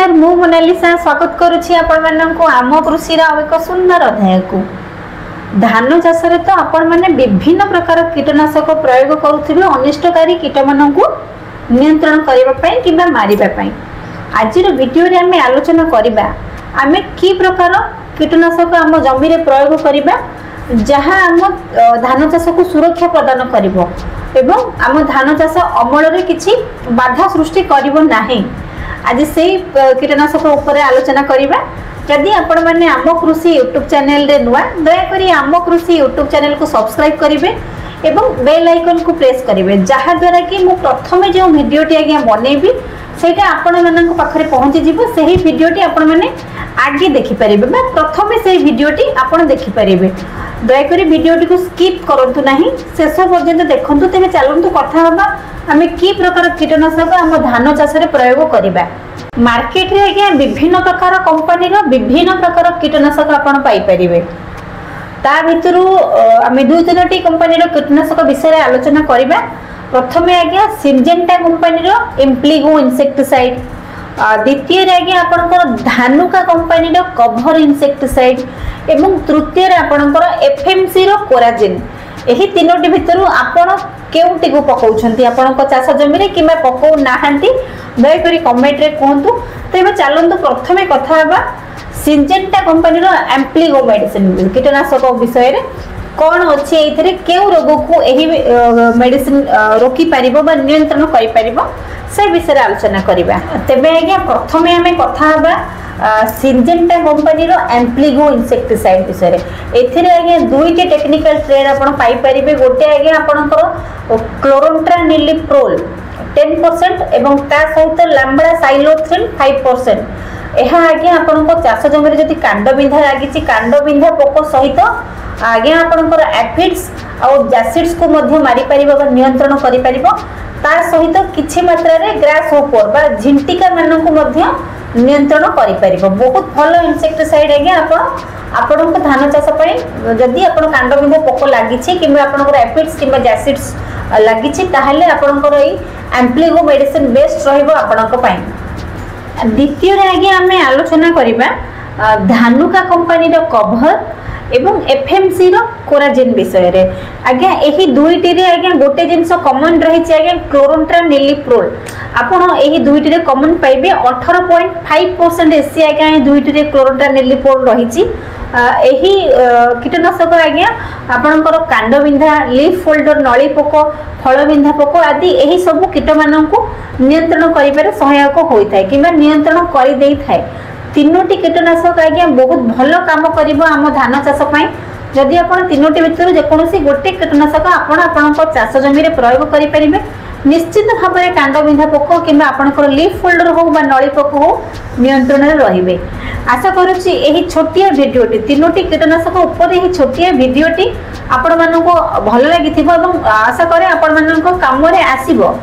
नमस्कार मु मोनालिसा स्वागत करुछि आपण माननकु आम कृषि रा एक सुंदर अध्याय को। धान चाष रे तो आपण माने विभिन्न प्रकार कीटनाशक प्रयोग करुथिबे अनिष्टकारी कीट माननकु नियंत्रण करिबा पई किबा मारिबा पई। आज रो वीडियो रे हमें आलोचना करिबा आमे की प्रकार कीटनाशक आम जमी रे प्रयोग करिबा जहाँ आम धान चाष को सुरक्षा प्रदान करिवो एवं आम धान चाष अमल रे किछि बाधा सृष्टि करिवो नाही। आज से कीटनाशक उपर आलोचना करिबा। जदि आपण माने आम कृषि यूट्यूब चैनल रे नुआ दया करी आम कृषि यूट्यूब चैनल को सब्सक्राइब करिवे एवं बेल आइकन को प्रेस करिवे जहा द्वारा कि मु प्रथमे जो वीडियोटी आगे बनेबी सेटा आपण मानक पाखरे पहुंची जिवो। सही वीडियोटी आपण माने आगे देखि परिबे बा प्रथमे से वीडियोटी आपण देखि परिबे। दया करी वीडियोटी को स्किप करंतु नाही शेष पर्यंत देखंतु। तेमे चलंतु कथा हबा आमे की प्रकार कीटनाशक आम धान चाष रे प्रयोग करिबा। मार्केट रे आगे विभिन्न प्रकार कंपनी रो विभिन्न प्रकार कीटनाशक आपण पाई परिबे। ता भितरु आमे दुई तीनटी कंपनी रो कीटनाशक विषय आलोचना करिबा। प्रथमे आगे सिंजेंटा कंपनी रो इम्प्लिगो इंसेक्टिसाइड, द्वितीय रे आगे आपनकर धानुका कंपनी रो कवर इंसेक्टिसाइड एवं तृतीय रे आपनकर एफएमसी रो कोराजिन। एही तीनोटी भितरु आपण केउटी को पकाउछंती आपनक चाष जमी रे किबा पकाउ नाहंती दया करी कमेंट रे कहंतु। तेबे चलंतु प्रथमे कथा हबा सिंजेंटा कंपनी रो एम्प्लिगो मेडिसिन कीटनाशक विषय रे कौन अच्छे एथिरे केउ रोग को एही मेडिसिन रोकी परिबो बा नियंत्रण करि परिबो से विषय आलोचना करिबा। तेबे आज्ञा प्रथमे हमें कथा हबा सिंजेंटा कंपनी रो एम्प्लिगो इंसेक्टिसाइड विषय रे। एथिरे आज्ञा दुईटी टेक्निकल ट्रेड आपण पाई परिबे। गोटे आज्ञा आपनकर क्लोरोंट्रानिलिप्रोल 10% एवं ता सहित लैम्बडा साइलोथ्रिन 5%। एहा आज्ञा आपनको चाष जमी रे जति कांड बिंधा लागिछि कांड बिंधा पोक सहित आज्ञा आपनकर एफिड्स और जैसिड्स को मध्य मारी परिबो बा नियंत्रण करि परिबो। ता सहित किछि मात्रा रे ग्रास होपर बा झिंटिका मानन को मध्य नियंत्रण करि परिबो। बहुत भलो इंसेक्टिसाइड आज्ञा आपनको धान चाष पई जदि आपन कांड बिंधा पोक लागिछि किबा आपनकर एफिड्स किबा जैसिड्स लागिछि ताहाले आपनकर एई एम्प्लिगो मेडिसिन बेस्ट रहइबो आपनक पई। द्वितीय रे आज्ञा हमें आलोचना करिबा धानुका कंपनी रो कवर एवं एफएमसी रो कोराजिन विषय रे। आज्ञा एही दुईटी रे आज्ञा गोटे जिंस कॉमन रही छै आज्ञा क्लोरोंट्रानिलिप्रोल। आपण एही दुईटी रे कॉमन पाइबे 18.5% एसी आज्ञा ए दुईटी रे क्लोरोंट्रानिलिप्रोल रही छी। एही कीटनाशक आज्ञा आपनकर कांड बिंधा लीफ फोल्डर नळी पोक फल बिंधा पोक आदि एही सब कीट माननकु नियंत्रण करिबारे सहायक होई थाए किबा नियंत्रण करि देई थाए। तीनोटी कीटनाशक आज्ञा बहुत भलो काम करिबो आम धान चाष पई। जदि आपण तीनोटी भितर जे कोनोसी गोटे कीटनाशक आपण आपनक चाष जमी रे प्रयोग करि परिबे निश्चित भाव में कांड बिंधा पोक किबा आपनकर लीफ फोल्डर हो बा नळी पोक हो नियंत्रण रे रहिबे। आशा करूछि एही छोटिया वीडियोटी तीनोटी कीटनाशक ऊपर एही छोटिया वीडियोटी आपण मानको भलो लागिथिबो एवं आशा करे आपण मानको काम रे आसीबो।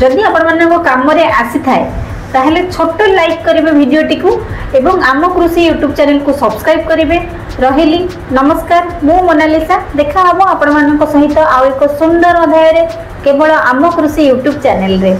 जदि आपण मानको काम रे आसी थाए ताहले छोटो लाइक करिवे वीडियोटी को एवं आम कृषि यूट्यूब चैनल को सब्सक्राइब करिवे। रहिली नमस्कार मु मोनालिसा। देखा हबो आपण मानको सहित आ एक सुंदर अध्याय रे केवल आम कृषि यूट्यूब चैनल रे।